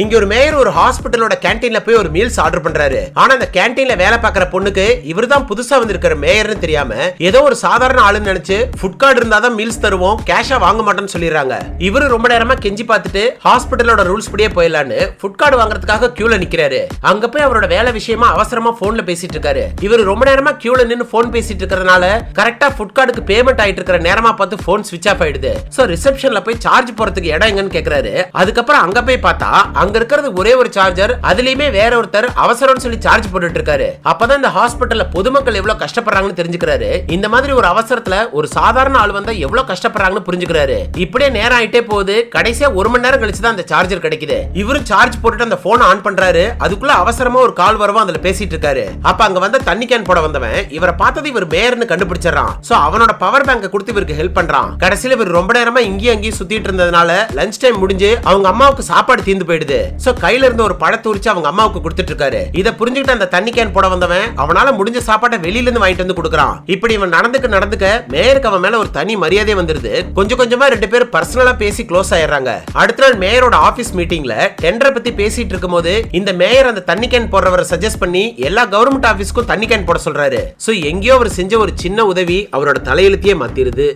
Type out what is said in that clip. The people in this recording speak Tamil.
இங்க ஒரு மேயர் ஒரு ஹாஸ்பிட்டலோட கேண்டீன்ல போய் ஒரு மீல்ஸ் ஆர்டர் பண்றாரு. ஆனா அந்த கேண்டீன்ல வேலை பார்க்குற பொண்ணுக்கு இவர்தான் புதுசா வந்திருக்கிற மேயர்னு தெரியாம ஏதோ ஒரு சாதாரண ஆளுன்னு நினைச்சு ஃபுட் கார்டு இருந்தாதான் மீல்ஸ் தருவோம், கேஷா வாங்க மாட்டோம்னு சொல்லிடுறாங்க. இவரு ரொம்ப நேரமா கெஞ்சி பார்த்துட்டு ஹாஸ்பிட்டலோட ரூல்ஸ் படியே போயிடலான்னு ஃபுட் கார்டு வாங்குறதுக்காக கியூல நிக்கிறாரு. அங்க போய் அவரோட வேலை விஷயமா அவசரமா போன்ல பேசிட்டு இருக்காரு. இவர் ரொம்ப நேரமா கியூல நின்னு போன் பேசிட்டு இருக்கிறதுனால கரெக்டா ஃபுட் கார்டுக்கு பேமெண்ட் ஆயிட்டு இருக்கிற நேரமா பார்த்து போன் ஸ்விட்ச் ஆஃப் ஆயிடுது. சோ ரிசப்ஷன்ல போய் சார்ஜ் போறதுக்கு இடம் எங்கன்னு கேக்குறாரு. அதுக்கப்புறம் அங்க போய் பார்த்தா அங்க இருக்கிறது ஒரே ஒரு சார்ஜர், அதுலயுமே வேற ஒருத்தர் அவசரம்னு சொல்லி சார்ஜ் போட்டுட்டு இருக்காரு. அப்பதான் இந்த ஹாஸ்பிட்டல்ல பொதுமக்கள் எவ்வளவு கஷ்டப்படுறாங்கன்னு தெரிஞ்சுக்கிறாரு. இந்த மாதிரி ஒரு அவசரத்துல ஒரு சாதாரண ஆள் வந்தா எவ்வளவு கஷ்டப்படுறாங்கன்னு புரிஞ்சுக்கிறாரு. இப்படியே நேரம் ஆயிட்டே போகுது. கடைசியா 1 மணி நேரம் கழிச்சு தான் அந்த சார்ஜர் கிடைக்குது. இவரு சார்ஜ் போட்டுட்டு அந்த போன் ஆன் பண்றாரு. அதுக்குள்ள அவசரமா ஒரு கால் வரவும் அதுல பேசிட்டு இருக்காரு. அப்ப அங்க வந்த தண்ணி கேன் போட வந்தவன் இவரை பார்த்தது இவர் மேயர்னு கண்டுபிடிச்சிடறான். சோ அவனோட பவர் பேங்கை கொடுத்து இவருக்கு ஹெல்ப் பண்றான். கடைசியில இவர் ரொம்ப நேரமா இங்கேயும் அங்கேயும் சுத்திட்டு இருந்ததுனால லஞ்ச் டைம் முடிஞ்சு அவங்க அம்மாவுக்கு சாப்பாடு தீர்ந்து போயிடுது. சோ கையில இருந்த ஒரு பழத்தை உரிச்சு அவங்க அம்மாவுக்கு கொடுத்துட்டு இருக்காரு. இத புரிஞ்சுக்கிட்டு அந்த தண்ணி கேன் போட வந்தவன் அவனால முடிஞ்ச சாப்பாட்டை வெளியில இருந்து வாங்கிட்டு வந்து கொடுக்கறான். இப்படி இவன் நடந்துக்க மேயருக்கு அவன் மேல ஒரு தனி மரியாதை வந்துருது. கொஞ்சம் கொஞ்சமா 2 பேரும் பர்சனலா பேசி க்ளோஸ் ஆயிடுறாங்க. அடுத்த நாள் மேயரோட ஆபீஸ் மீட்டிங்ல டெண்டரை பத்தி பேசிட்டு இருக்கும்போது இந்த மேயர் அந்த தண்ணி கேன் போடுறவரை சஜஸ்ட் பண்ணி எல்லா கவர்மெண்ட் ஆபீஸ்க்கும் தண்ணி கேன் போட சொல்றாரு. சோ எங்கேயோ அவர் செஞ்ச ஒரு சின்ன உதவி அவரோட தலையெழுத்தையே மாத்திருது.